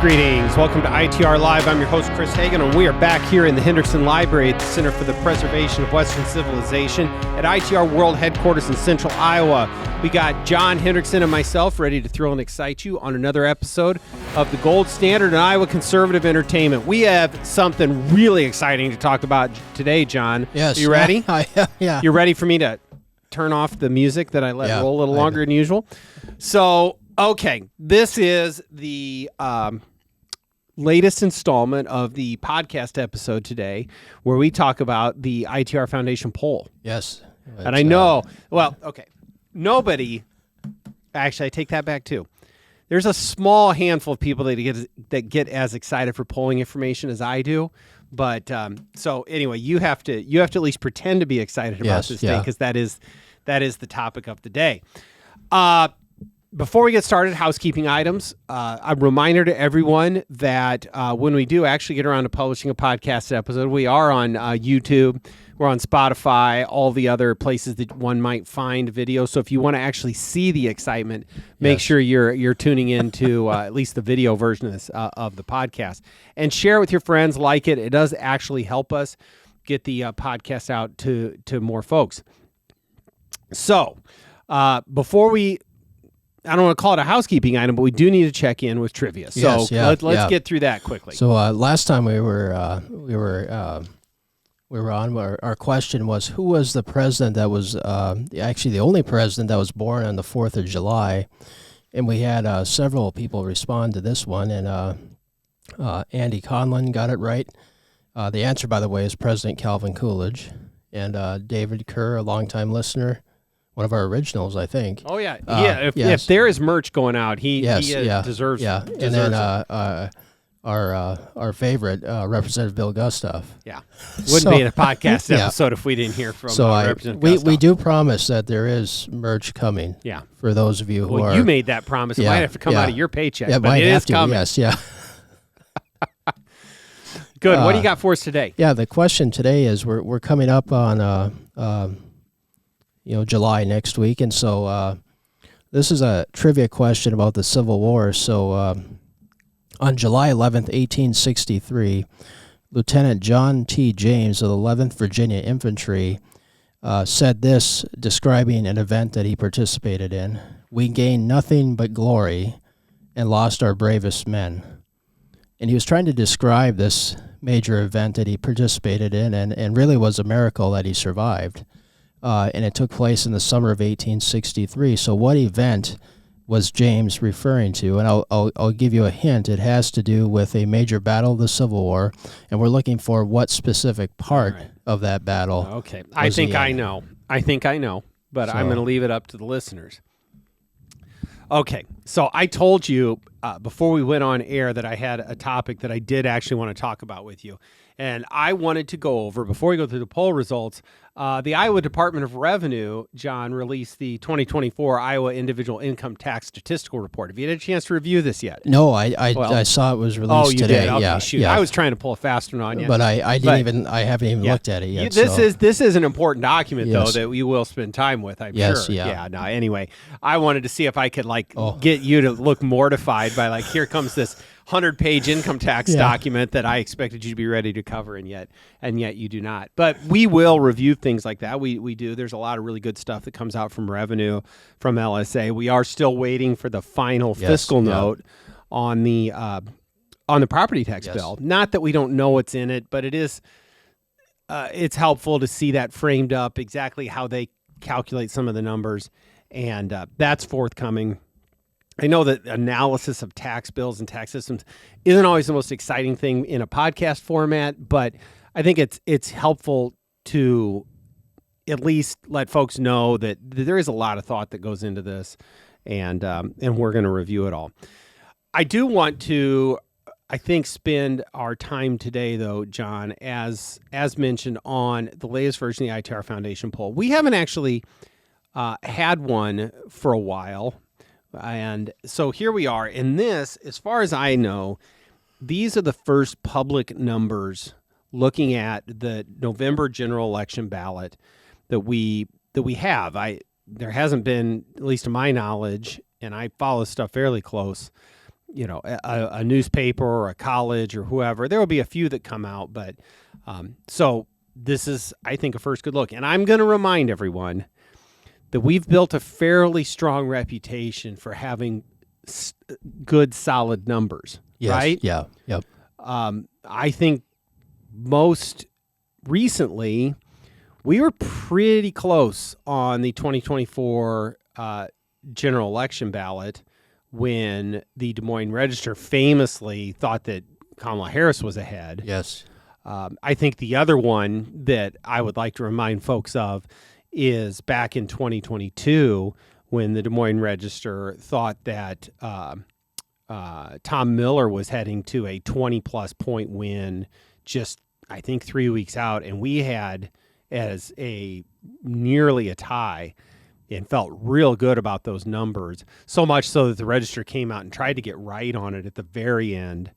Greetings. Welcome to ITR Live. I'm your host, Chris Hagenow, and we are back here in the Hendrickson Library at the Center for the Preservation of Western Civilization at ITR World Headquarters in Central Iowa. We got John Hendrickson and myself ready to thrill and excite you on another episode of the gold standard in Iowa conservative entertainment. We have something really exciting to talk about today, John. Yes. Are you ready? Yeah. You're ready for me to turn off the music that I let roll a little longer than usual? So, okay, this is the latest installment of the podcast episode today where we talk about the ITR Foundation poll. Yes. And I know, nobody, actually, I take that back too. There's a small handful of people that get as excited for polling information as I do. But so anyway, you have to at least pretend to be excited about this thing because that is the topic of the day. Before we get started, housekeeping items. A reminder to everyone that when we do actually get around to publishing a podcast episode, we are on YouTube, we're on Spotify, all the other places that one might find video. So if you want to actually see the excitement, make sure you're tuning into at least the video version of this of the podcast, and share it with your friends. Like it; it does actually help us get the podcast out to more folks. So before I don't want to call it a housekeeping item, but we do need to check in with trivia. So let's get through that quickly. So last time we were on, our question was, who was the president that was actually the only president that was born on the 4th of July? And we had several people respond to this one, and Andy Conlon got it right. The answer, by the way, is President Calvin Coolidge. And David Kerr, a longtime listener, one of our originals, I think. Oh yeah, If there is merch going out, he deserves. Yeah, and then our favorite Representative Bill Gustav. Yeah, wouldn't be in a podcast episode if we didn't hear from Representative Gustav. We do promise that there is merch coming. Yeah, for those of you who are. You made that promise. It might have to come out of your paycheck. Yeah, but it is coming. Yes, yeah. Good. What do you got for us today? Yeah, the question today is we're coming up on July next week, and so this is a trivia question about the Civil War. So on July 11th, 1863, Lieutenant John T. James of the 11th Virginia Infantry said this, describing an event that he participated in: "We gained nothing but glory and lost our bravest men." And he was trying to describe this major event that he participated in, and really was a miracle that he survived. And it took place in the summer of 1863. So what event was James referring to? And I'll give you a hint. It has to do with a major battle of the Civil War, and we're looking for what specific part of that battle. Okay, I think I know, but I'm going to leave it up to the listeners. Okay, so I told you before we went on air that I had a topic that I did actually want to talk about with you. And I wanted to go over, before we go through the poll results, the Iowa Department of Revenue, John, released the 2024 Iowa Individual Income Tax Statistical Report. Have you had a chance to review this yet? No, I saw it was released today. Did? Okay, yeah, shoot. yeah. I was trying to pull a fast one on you. But I haven't even looked at it yet. This is an important document, though, that you will spend time with, I'm sure. Yeah. No, anyway, I wanted to see if I could, get you to look mortified by, here comes this 100-page income tax document that I expected you to be ready to cover, and yet you do not. But we will review things like that. We do. There's a lot of really good stuff that comes out from Revenue, from LSA. We are still waiting for the final fiscal note on the property tax bill. Not that we don't know what's in it, but it is. It's helpful to see that framed up, exactly how they calculate some of the numbers, and that's forthcoming. I know that analysis of tax bills and tax systems isn't always the most exciting thing in a podcast format, but I think it's helpful to at least let folks know that there is a lot of thought that goes into this, and we're going to review it all. I do want to, I think, spend our time today, though, John, as mentioned, on the latest version of the ITR Foundation poll. We haven't actually had one for a while. And so here we are. And this, as far as I know, these are the first public numbers looking at the November general election ballot that we have. There hasn't been, at least to my knowledge, and I follow stuff fairly close, a newspaper or a college or whoever. There will be a few that come out, but so this is, I think, a first good look. And I'm going to remind everyone that we've built a fairly strong reputation for having good, solid numbers, yes. right? Yeah, yep. I think most recently we were pretty close on the 2024 general election ballot when the Des Moines Register famously thought that Kamala Harris was ahead. Yes. I think the other one that I would like to remind folks of is back in 2022 when the Des Moines Register thought that Tom Miller was heading to a 20-plus point win just, I think, 3 weeks out, and we had as nearly a tie and felt real good about those numbers, so much so that the Register came out and tried to get right on it at the very end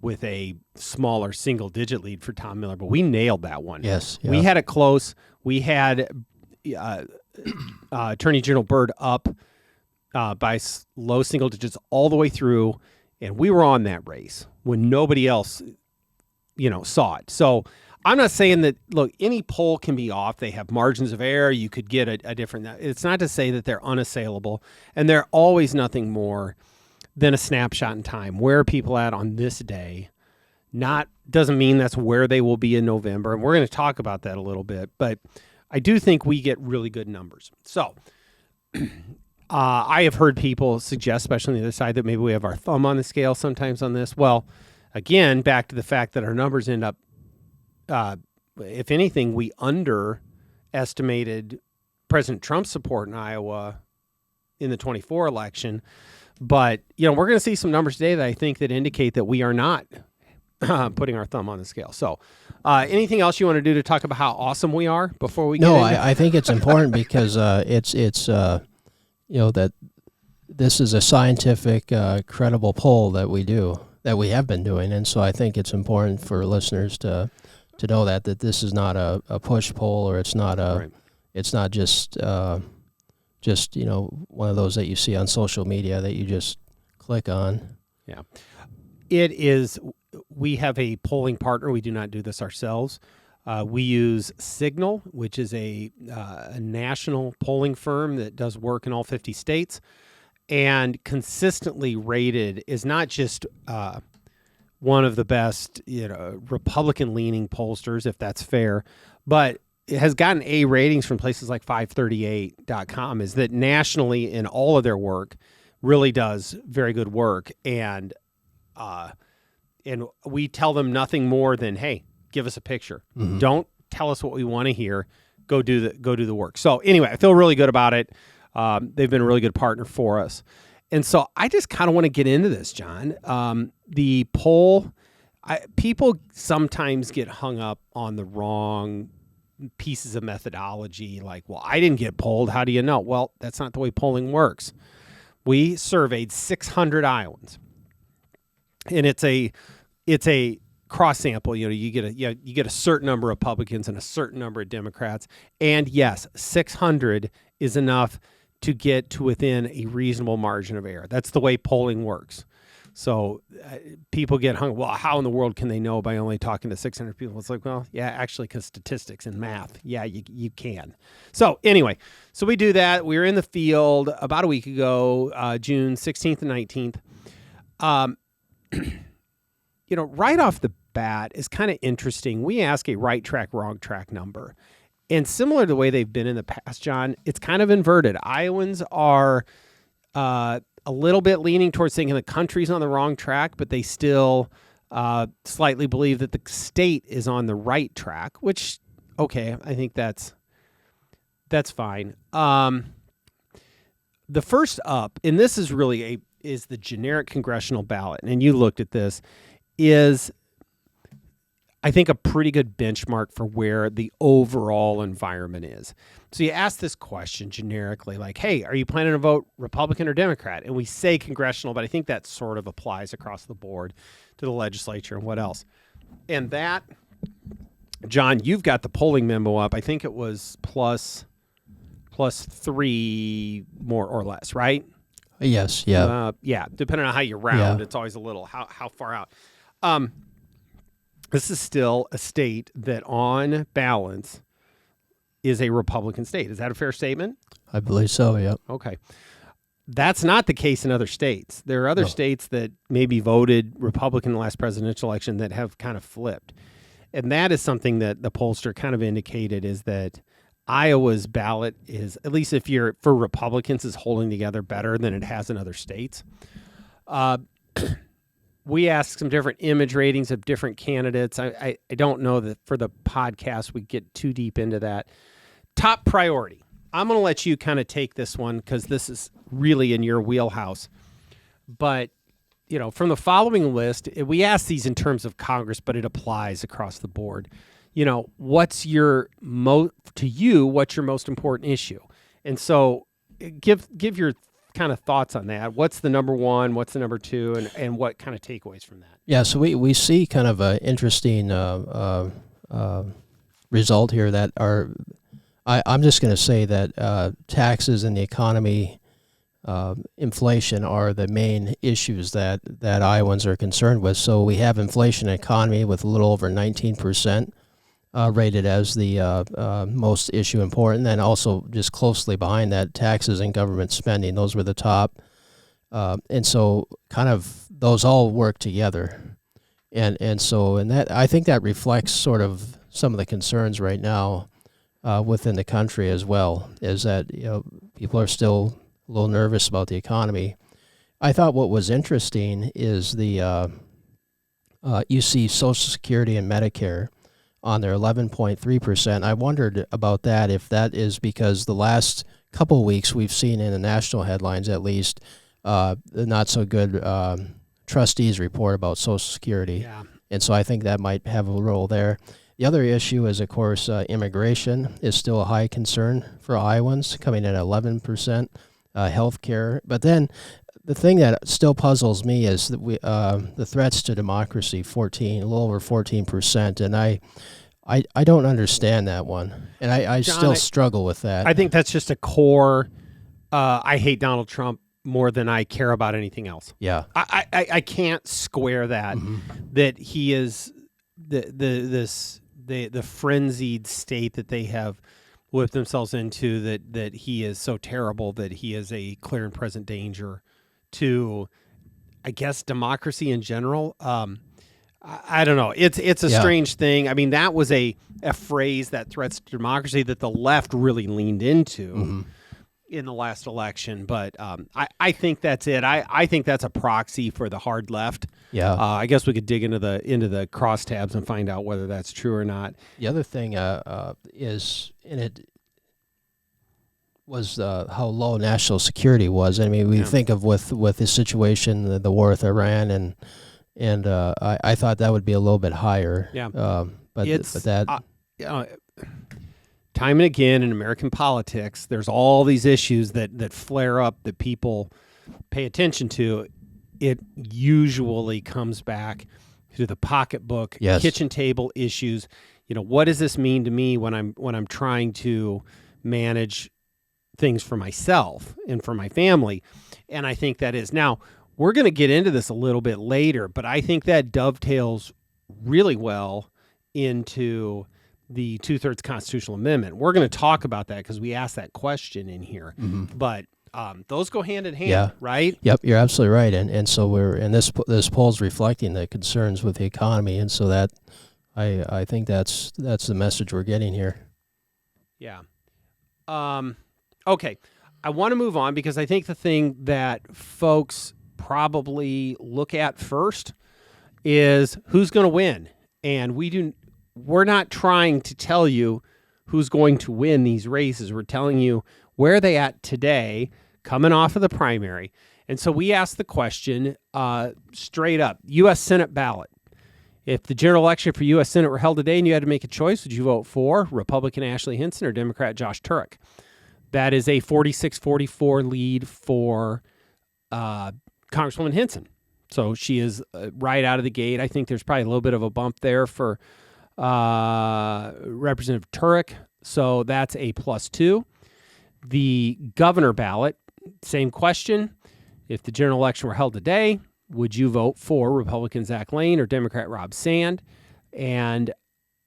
with a smaller single-digit lead for Tom Miller, but we nailed that one. Yes. Yeah. We had it close. We had Attorney General Byrd up by low single digits all the way through, and we were on that race when nobody else, saw it. So I'm not saying that, look, any poll can be off. They have margins of error. You could get a different, it's not to say that they're unassailable, and they're always nothing more than a snapshot in time. Where are people at on this day? Doesn't mean that's where they will be in November, and we're going to talk about that a little bit, but I do think we get really good numbers. So I have heard people suggest, especially on the other side, that maybe we have our thumb on the scale sometimes on this. Well, again, back to the fact that our numbers end up, if anything, we underestimated President Trump's support in Iowa in the 24 election. But, we're going to see some numbers today that I think that indicate that we are not putting our thumb on the scale. So anything else you want to do to talk about how awesome we are before we get into I think it's important because it's that this is a scientific, credible poll that we have been doing. And so I think it's important for listeners to know that this is not a push poll, or it's not Right. it's not just one of those that you see on social media that you just click on. Yeah. It is. We have a polling partner. We do not do this ourselves. We use Cygnal, which is a national polling firm that does work in all 50 states, and consistently rated is not just one of the best, Republican-leaning pollsters, if that's fair, but it has gotten A ratings from places like 538.com, is that nationally in all of their work really does very good work. And we tell them nothing more than, hey, give us a picture. Mm-hmm. Don't tell us what we want to hear. Go do the work. So anyway, I feel really good about it. They've been a really good partner for us. And so I just kind of want to get into this, John. The poll, people sometimes get hung up on the wrong pieces of methodology, like, well, I didn't get polled. How do you know? Well, that's not the way polling works. We surveyed 600 Iowans, and it's a cross sample. You get a certain number of Republicans and a certain number of Democrats, and yes, 600 is enough to get to within a reasonable margin of error. That's the way polling works. So people get hung, well, how in the world can they know by only talking to 600 people? It's like, well, yeah, actually, because statistics and math, yeah, you can. So anyway, so we do that. We were in the field about a week ago, June 16th and 19th. Right off the bat is kind of interesting. We ask a right track, wrong track number. And similar to the way they've been in the past, John, it's kind of inverted. Iowans are a little bit leaning towards thinking the country's on the wrong track, but they still slightly believe that the state is on the right track, which, okay, I think that's fine. The first up, and this is really is the generic congressional ballot, and you looked at this, is I think a pretty good benchmark for where the overall environment is. So you ask this question generically, like, hey, are you planning to vote Republican or Democrat? And we say congressional, but I think that sort of applies across the board to the legislature and what else. And that, John, you've got the polling memo up. I think it was plus 3 more or less, right? Yes, yeah. Depending on how you round, Yeah. it's always a little how far out. This is still a state that on balance is a Republican state. Is that a fair statement? I believe so, yeah. Okay. That's not the case in other states. There are other states that maybe voted Republican in the last presidential election that have kind of flipped. And that is something that the pollster kind of indicated, is that Iowa's ballot is, at least if you're for Republicans, is holding together better than it has in other states. We asked some different image ratings of different candidates. I don't know that for the podcast we get too deep into that. Top priority. I'm going to let you kind of take this one because this is really in your wheelhouse. But, from the following list, we ask these in terms of Congress, but it applies across the board. What's your what's your most important issue? And so give your kind of thoughts on that. What's the number one? What's the number two? And what kind of takeaways from that? Yeah, so we see kind of an interesting result here that are... I'm just going to say that taxes and the economy, inflation are the main issues that Iowans are concerned with. So we have inflation and economy with a little over 19% rated as the most issue important. And also just closely behind that, taxes and government spending. Those were the top. And so kind of those all work together. And that, I think that reflects sort of some of the concerns right now within the country as well, is that people are still a little nervous about the economy. I thought what was interesting is the you see Social Security and Medicare on their 11.3%. I wondered about that, if that is because the last couple of weeks we've seen in the national headlines, at least, the not so good trustees report about Social Security. Yeah. And so I think that might have a role there. The other issue is, of course, immigration is still a high concern for Iowans, coming in at 11%, health care. But then the thing that still puzzles me is that the threats to democracy, a little over 14%. And I don't understand that one. And I John, still struggle with that. I think that's just a core, I hate Donald Trump more than I care about anything else. Yeah. I can't square that, that he is the frenzied state that they have whipped themselves into, that he is so terrible that he is a clear and present danger to, I guess, democracy in general. I don't know. It's a strange thing. I mean, that was a phrase, that threats to democracy, that the left really leaned into in the last election. But I think that's it. I think that's a proxy for the hard left. Yeah. I guess we could dig into the crosstabs and find out whether that's true or not. The other thing is, and it was how low national security was. I mean, we think of with the situation, the war with Iran, and I thought that would be a little bit higher. Yeah. But that time and again in American politics, there's all these issues that flare up that people pay attention to. It usually comes back to the pocketbook, kitchen table issues. What does this mean to me when I'm trying to manage things for myself and for my family? And I think that is. Now, we're going to get into this a little bit later, but I think that dovetails really well into the 2/3 constitutional amendment. We're going to talk about that because we asked that question in here. But those go hand in hand, right? Yep, you're absolutely right. And so this poll's reflecting the concerns with the economy, and so that I think that's the message we're getting here. Yeah. Okay. I want to move on because I think the thing that folks probably look at first is who's going to win. And we're not trying to tell you who's going to win these races. We're telling you where they at today, coming off of the primary. And so we asked the question straight up, U.S. Senate ballot. If the general election for U.S. Senate were held today and you had to make a choice, would you vote for Republican Ashley Hinson or Democrat Josh Turek? That is a 46-44 lead for Congresswoman Hinson. So she is right out of the gate. I think there's probably a little bit of a bump there for Representative Turek. So that's a +2. The governor ballot, same question. If the general election were held today, would you vote for Republican Zach Lane or Democrat Rob Sand? And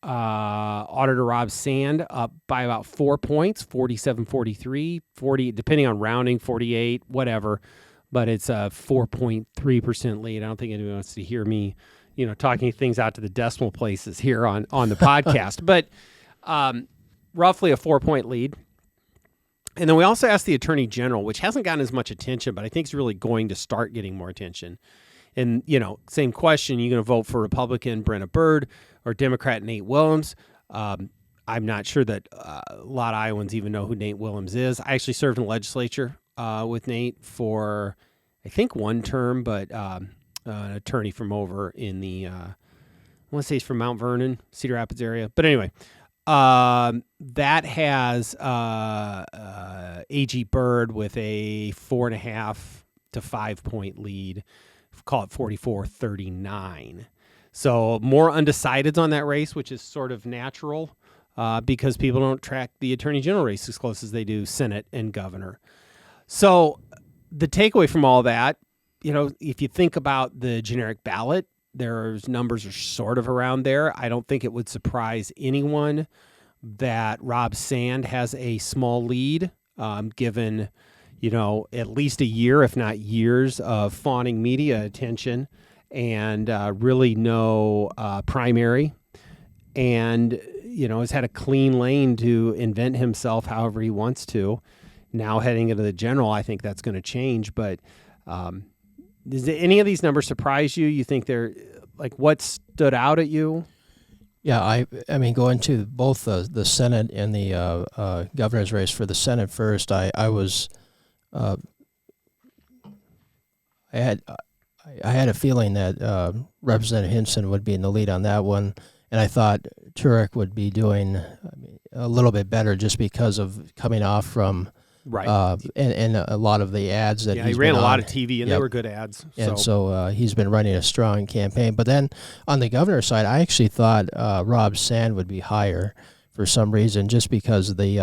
Auditor Rob Sand up by about 4 points, 47-43, 40, depending on rounding, 48, whatever. But it's a 4.3% lead. I don't think anyone wants to hear me, talking things out to the decimal places here on the podcast. But roughly a 4-point lead. And then we also asked the Attorney General, which hasn't gotten as much attention, but I think is really going to start getting more attention. And, same question, you going to vote for Republican Brenna Byrd or Democrat Nate Willems? I'm not sure that a lot of Iowans even know who Nate Willems is. I actually served in the legislature with Nate for, I think, one term, but an attorney from over in the, I want to say he's from Mount Vernon, Cedar Rapids area. But anyway, that has A.G. Byrd with a 4.5 to 5 point lead. Call it 44-39. So more undecideds on that race, which is sort of natural because people don't track the Attorney General race as close as they do Senate and governor. So the takeaway from all that, if you think about the generic ballot, there's numbers are sort of around there. I don't think it would surprise anyone that Rob Sand has a small lead, given at least a year, if not years, of fawning media attention and really no primary. And, has had a clean lane to invent himself however he wants to. Now heading into the general, I think that's going to change. But does any of these numbers surprise you? You think they're what stood out at you? Yeah, I mean, going to both the Senate and the governor's race. For the Senate first, I had a feeling that Representative Hinson would be in the lead on that one, and I thought Turek would be doing a little bit better just because of coming off from right and a lot of the ads that he ran a lot of TV, and they were good ads. And so he's been running a strong campaign. But then on the governor's side, I actually thought Rob Sand would be higher for some reason, just because of the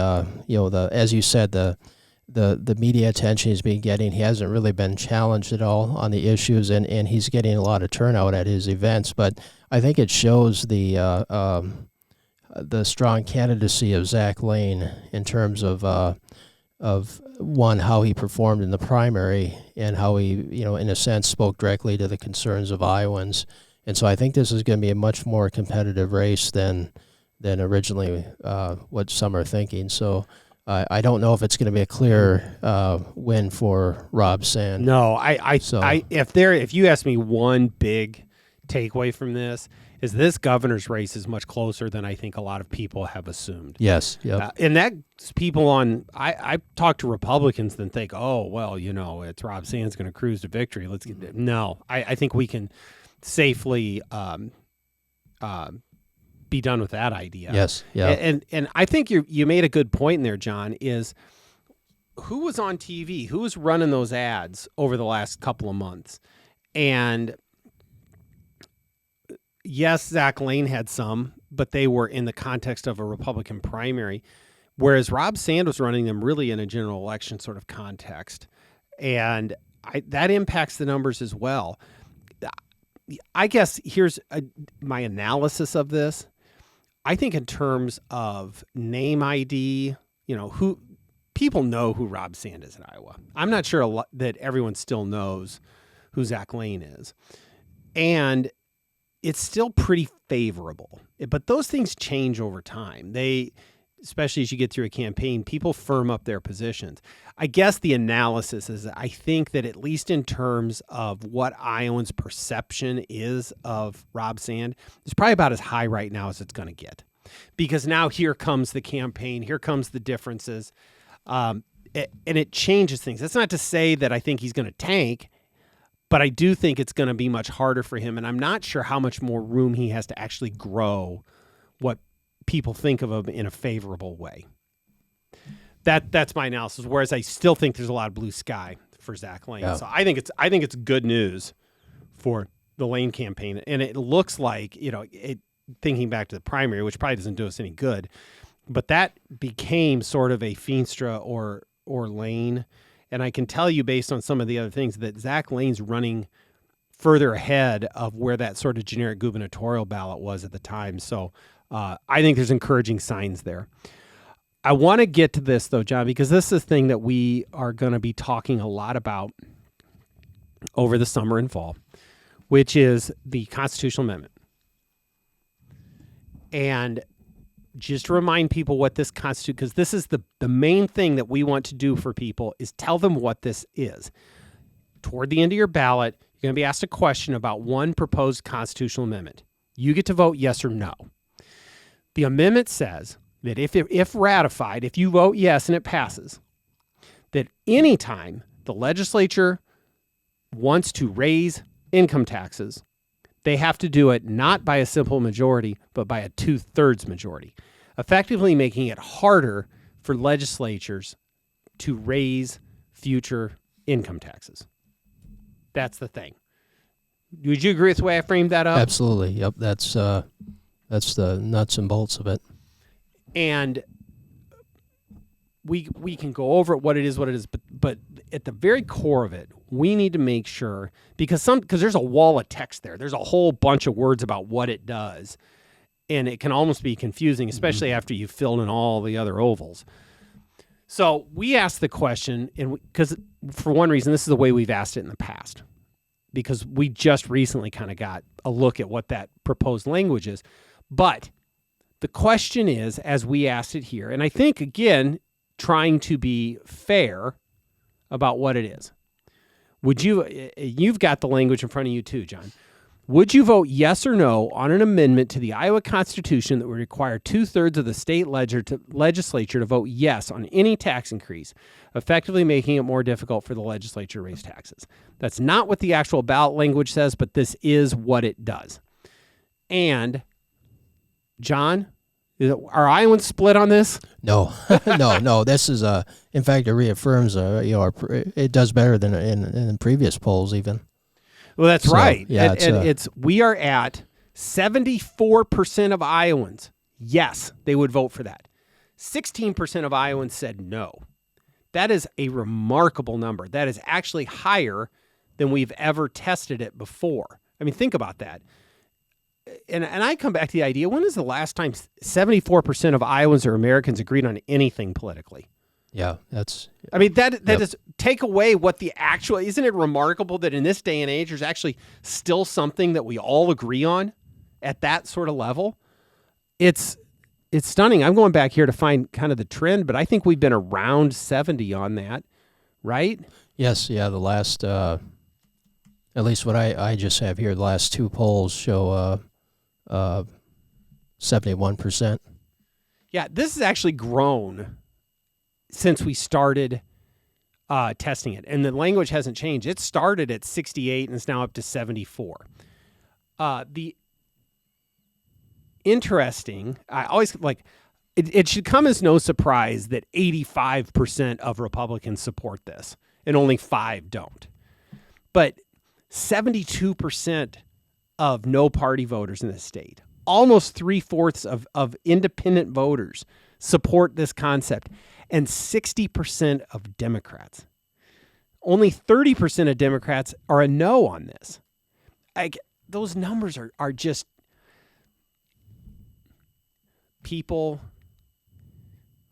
as you said, the media attention he's been getting. He hasn't really been challenged at all on the issues, and he's getting a lot of turnout at his events. But I think it shows the strong candidacy of Zach Lane in terms of one, how he performed in the primary and how he, in a sense, spoke directly to the concerns of Iowans. And so I think this is going to be a much more competitive race than originally what some are thinking. So I don't know if it's going to be a clear win for Rob Sand. No, if you ask me one big takeaway from this governor's race is much closer than I think a lot of people have assumed. Yes, yep. And that's people I talk to Republicans and think, oh, well, it's Rob Sand's going to cruise to victory. No, I think we can safely be done with that idea. Yes, yeah. And I think you made a good point in there, John, is who was on TV? Who was running those ads over the last couple of months? And yes, Zach Lane had some, but they were in the context of a Republican primary, whereas Rob Sand was running them really in a general election sort of context. And that impacts the numbers as well. I guess here's my analysis of this. I think in terms of name ID, who people know who Rob Sand is in Iowa. I'm not sure that everyone still knows who Zach Lane is. And it's still pretty favorable. But those things change over time. Especially as you get through a campaign, people firm up their positions. I guess the analysis is I think that at least in terms of what Iowans' perception is of Rob Sand, it's probably about as high right now as it's going to get. Because now here comes the campaign, here comes the differences, and it changes things. That's not to say that I think he's going to tank, but I do think it's going to be much harder for him, and I'm not sure how much more room he has to actually grow what people think of him in a favorable way. That's my analysis. Whereas I still think there's a lot of blue sky for Zach Lane. Yeah. So I think it's good news for the Lane campaign, and it looks like thinking back to the primary, which probably doesn't do us any good, but that became sort of a Feenstra or Lane, And I can tell you based on some of the other things that Zach Lane's running further ahead of where that sort of generic gubernatorial ballot was at the time. So I think there's encouraging signs there. I want to get to this, though, John, because this is a thing that we are going to be talking a lot about over the summer and fall, which is the constitutional amendment. And just to remind people what this constitutes, because this is the main thing that we want to do for people, is tell them what this is. Toward the end of your ballot, you're going to be asked a question about one proposed constitutional amendment. You get to vote yes or no. The amendment says that if ratified, if you vote yes and it passes, that anytime the legislature wants to raise income taxes, they have to do it not by a simple majority, but by a 2/3 majority, effectively making it harder for legislatures to raise future income taxes. That's the thing. Would you agree with the way I framed that up? Absolutely. Yep. That's the nuts and bolts of it. And we can go over what it is, but at the very core of it, we need to make sure, because there's a wall of text there. There's a whole bunch of words about what it does, and it can almost be confusing, especially after you've filled in all the other ovals. So we asked the question, and because for one reason, this is the way we've asked it in the past, because we just recently kind of got a look at what that proposed language is. But the question is, as we asked it here, and I think, again, trying to be fair about what it is. You've got the language in front of you too, John. Would you vote yes or no on an amendment to the Iowa Constitution that would require 2/3 of the state legislature to vote yes on any tax increase, effectively making it more difficult for the legislature to raise taxes? That's not what the actual ballot language says, but this is what it does. And, John, are Iowans split on this? No, no. This is in fact, it reaffirms it does better than in previous polls even. Well, that's right. Yeah, we are at 74% of Iowans. Yes, they would vote for that. 16% of Iowans said no. That is a remarkable number. That is actually higher than we've ever tested it before. I mean, think about that. And I come back to the idea, when is the last time 74% of Iowans or Americans agreed on anything politically? Yeah, that's... I mean, that is, take away what the actual... Isn't it remarkable that in this day and age, there's actually still something that we all agree on at that sort of level? It's stunning. I'm going back here to find kind of the trend, but I think we've been around 70 on that, right? Yes, yeah, the last... at least what I just have here, the last two polls show 71%. Yeah, this has actually grown since we started testing it, and the language hasn't changed. It started at 68 and it's now up to 74. The interesting, I always like, it should come as no surprise that 85% of Republicans support this and only 5 don't. But 72% of no party voters in the state, almost 3/4 of independent voters support this concept, and 60% of Democrats. Only 30% of Democrats are a no on this. Those numbers are just... People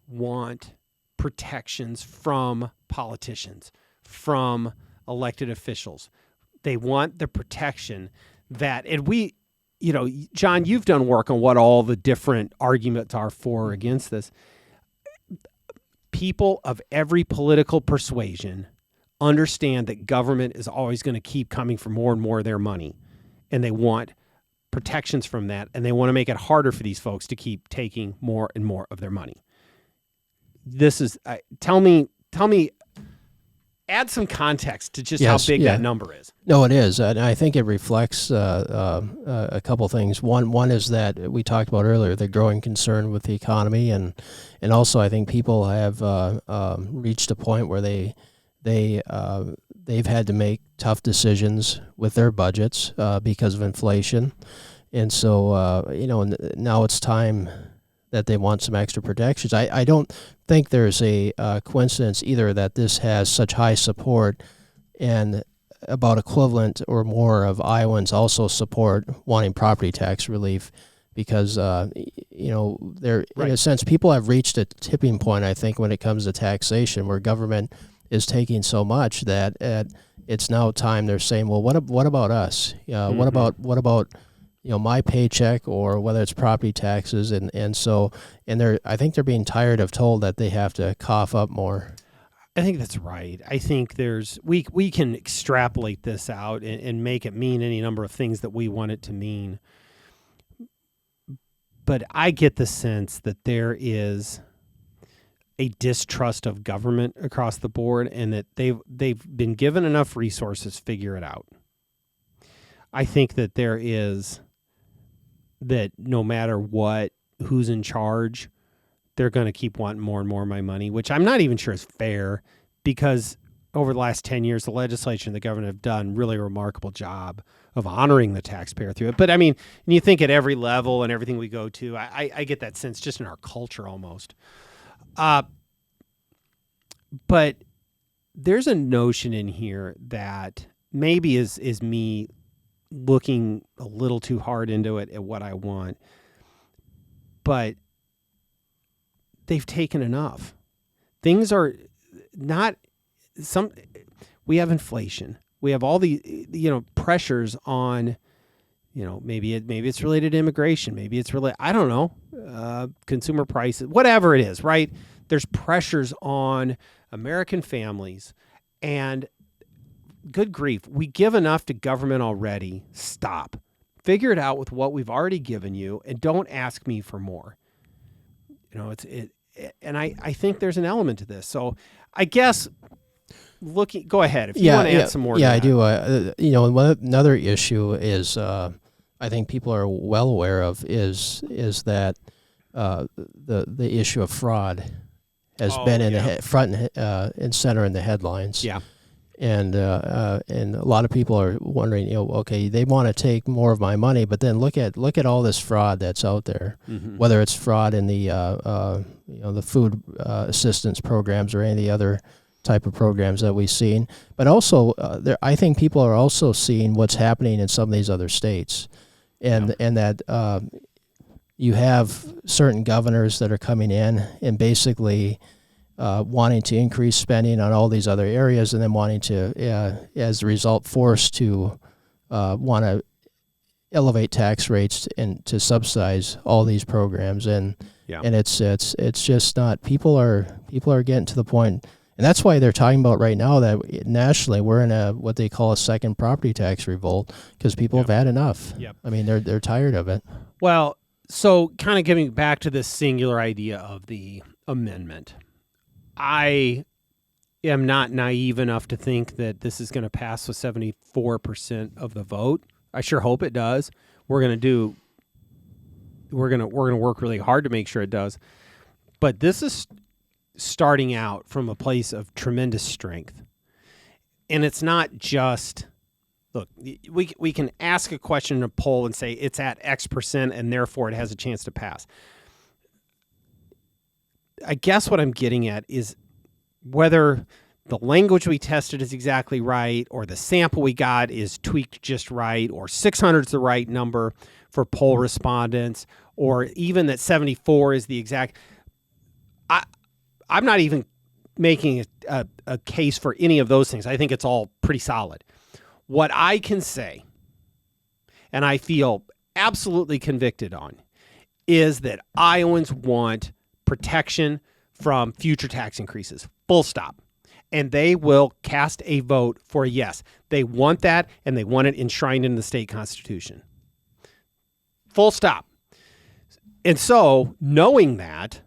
want protections from politicians, from elected officials. They want the protection that, and we, John, you've done work on what all the different arguments are for or against this. People of every political persuasion understand that government is always going to keep coming for more and more of their money, and they want protections from that, and they want to make it harder for these folks to keep taking more and more of their money. This is, tell me, add some context to just how big that number is. No, it is. And I think it reflects a couple things. One is that we talked about earlier, the growing concern with the economy. And also I think people have reached a point where they've had to make tough decisions with their budgets because of inflation. And so, now it's time that they want some extra protections. I don't think there's a coincidence either that this has such high support, and about equivalent or more of Iowans also support wanting property tax relief, because they're in a sense, people have reached a tipping point, I think, when it comes to taxation, where government is taking so much that it's now time they're saying, well, what about us? What about my paycheck, or whether it's property taxes, and I think they're being tired of told that they have to cough up more. I think that's right. I think we can extrapolate this out and make it mean any number of things that we want it to mean. But I get the sense that there is a distrust of government across the board, and that they've been given enough resources, figure it out. I think that there is that no matter what, who's in charge, they're going to keep wanting more and more of my money, which I'm not even sure is fair, because over the last 10 years, the legislature and the government have done really a remarkable job of honoring the taxpayer through it. But I mean, and you think at every level and everything we go to, I get that sense just in our culture almost. But there's a notion in here that maybe is me looking a little too hard into it at what I want, but they've taken enough. Things are not we have inflation. We have all the pressures on, maybe it's related to immigration, maybe it's related, I don't know, consumer prices, whatever it is, right? There's pressures on American families, and good grief, we give enough to government already. Stop. Figure it out with what we've already given you, and don't ask me for more. And I think there's an element to this. So I guess go ahead if you want to add some more. Yeah, I do. Another issue is I think people are well aware of is that the issue of fraud has been in the front and center in the headlines. Yeah. And a lot of people are wondering, okay, they want to take more of my money, but then look at all this fraud that's out there, whether it's fraud in the food assistance programs or any of the other type of programs that we've seen. But also, I think people are also seeing what's happening in some of these other states, and that you have certain governors that are coming in and basically wanting to increase spending on all these other areas, and then wanting to, as a result, forced to want to elevate tax rates and to subsidize all these programs, and it's just not. People are getting to the point, and that's why they're talking about right now that nationally we're in what they call a second property tax revolt, because people have had enough. Yep. I mean, they're tired of it. Well, so kind of getting back to this singular idea of the amendment, I am not naive enough to think that this is going to pass with 74% of the vote. I sure hope it does. We're going to work really hard to make sure it does. But this is starting out from a place of tremendous strength. And it's not just, look, we can ask a question in a poll and say it's at X percent and therefore it has a chance to pass. I guess what I'm getting at is whether the language we tested is exactly right, or the sample we got is tweaked just right, or 600 is the right number for poll respondents, or even that 74 is the exact. I'm not even making a case for any of those things. I think it's all pretty solid. What I can say, and I feel absolutely convicted on, is that Iowans want protection from future tax increases. Full stop. And they will cast a vote for a yes. They want that, and they want it enshrined in the state constitution. Full stop. And so, knowing that,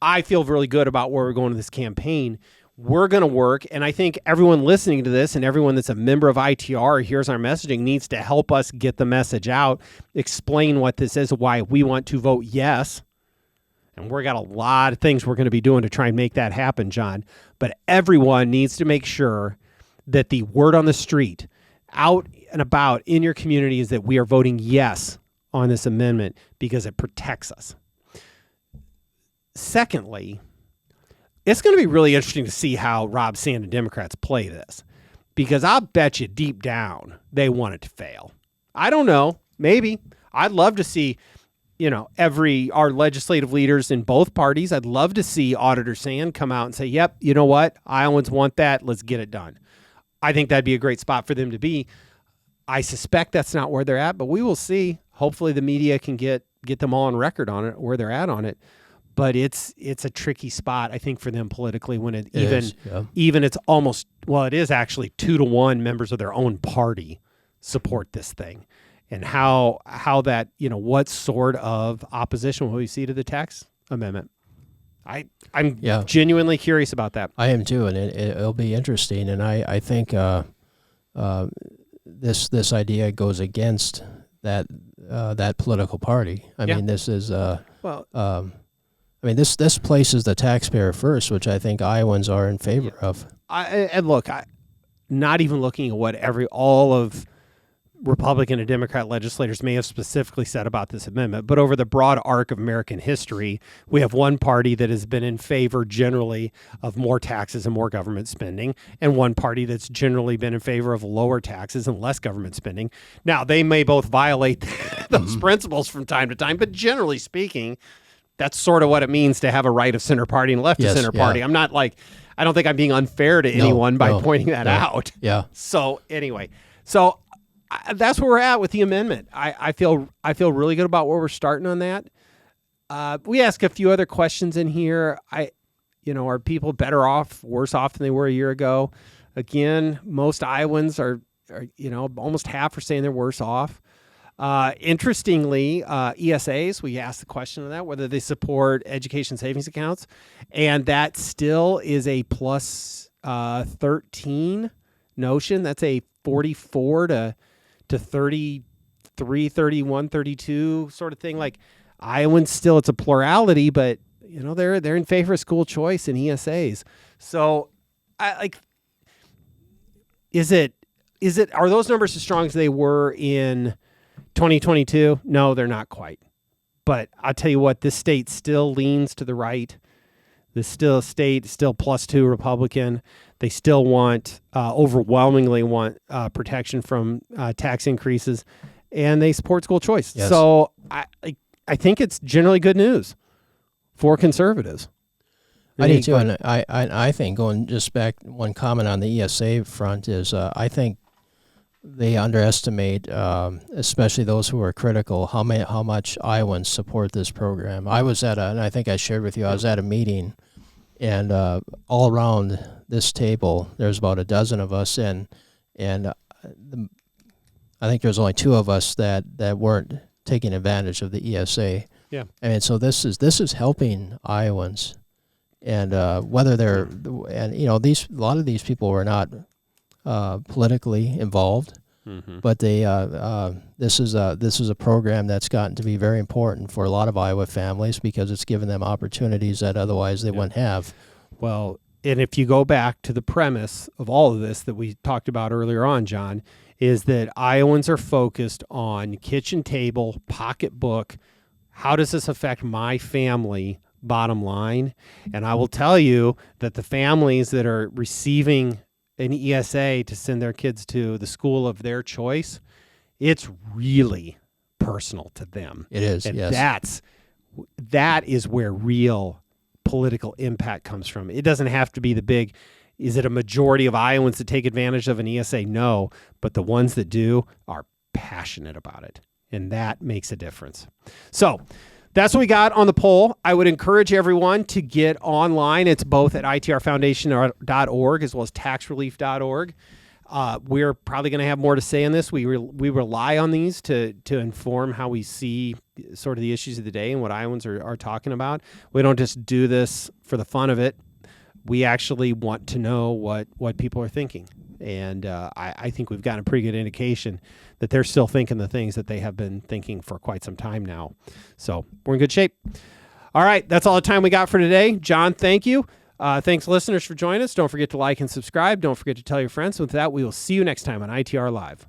I feel really good about where we're going to this campaign. We're going to work, and I think everyone listening to this and everyone that's a member of ITR or hears our messaging needs to help us get the message out, explain what this is, why we want to vote yes. And we've got a lot of things we're going to be doing to try and make that happen, John. But everyone needs to make sure that the word on the street, out and about in your community, is that we are voting yes on this amendment because it protects us. secondly, it's going to be really interesting to see how Rob Sand and Democrats play this, because I'll bet you deep down they want it to fail. I don't know. Maybe. I'd love to see, our legislative leaders in both parties. I'd love to see Auditor Sand come out and say, yep, you know what? Iowans want that. Let's get it done. I think that'd be a great spot for them to be. I suspect that's not where they're at, but we will see. Hopefully the media can get them all on record on it, where they're at on it. But it's a tricky spot, I think, for them politically when even it's almost, it is actually 2-1 members of their own party support this thing. And how that, what sort of opposition will we see to the tax amendment? I'm genuinely curious about that. I am too, and it'll be interesting. And I think this idea goes against that political party. I mean, this is this places the taxpayer first, which I think Iowans are in favor of. Not even looking at what all of Republican and Democrat legislators may have specifically said about this amendment, but over the broad arc of American history, we have one party that has been in favor generally of more taxes and more government spending, and one party that's generally been in favor of lower taxes and less government spending. Now, they may both violate those principles from time to time, but generally speaking, that's sort of what it means to have a right of center party and left of center party. I'm not I don't think I'm being unfair to anyone by pointing that out. Yeah. So anyway, that's where we're at with the amendment. I feel really good about where we're starting on that. We ask a few other questions in here. Are people better off, worse off than they were a year ago? Again, most Iowans are almost half are saying they're worse off. Interestingly, ESAs, we asked the question on that, whether they support education savings accounts, and that still is a plus 13 notion. That's a 44 to 33, 31, 32 sort of thing. Like Iowans still, it's a plurality, but they're in favor of school choice and ESAs. So are those numbers as strong as they were in 2022? No, they're not quite. But I'll tell you what, this state still leans to the right. This state still +2 Republican. They still overwhelmingly want protection from tax increases, and they support school choice. Yes. So I think it's generally good news for conservatives. I do too, and I think, going just back, one comment on the ESA front is I think they underestimate, especially those who are critical, how much Iowans support this program. I was and I think I shared with you, I was at a meeting, and all around this table, there's about a dozen of us, and I think there's only 2 of us that weren't taking advantage of the ESA. Yeah. And so this is helping Iowans, and whether they're, and a lot of these people were not politically involved, but they this is a program that's gotten to be very important for a lot of Iowa families because it's given them opportunities that otherwise they wouldn't have. Well, and if you go back to the premise of all of this that we talked about earlier on, John, is that Iowans are focused on kitchen table, pocketbook. How does this affect my family? Bottom line. And I will tell you that the families that are receiving an ESA to send their kids to the school of their choice, it's really personal to them. It is, and yes. That is where real political impact comes from. It doesn't have to be the big, is it a majority of Iowans that take advantage of an ESA? No, but the ones that do are passionate about it, and that makes a difference. So that's what we got on the poll. I would encourage everyone to get online. It's both at itrfoundation.org as well as taxrelief.org. We're probably going to have more to say on this. We rely on these to inform how we see sort of the issues of the day and what Iowans are talking about. We don't just do this for the fun of it. We actually want to know what people are thinking. And I think we've gotten a pretty good indication that they're still thinking the things that they have been thinking for quite some time now. So we're in good shape. All right, that's all the time we got for today. John, thank you. Thanks, listeners, for joining us. Don't forget to like and subscribe. Don't forget to tell your friends. With that, we will see you next time on ITR Live.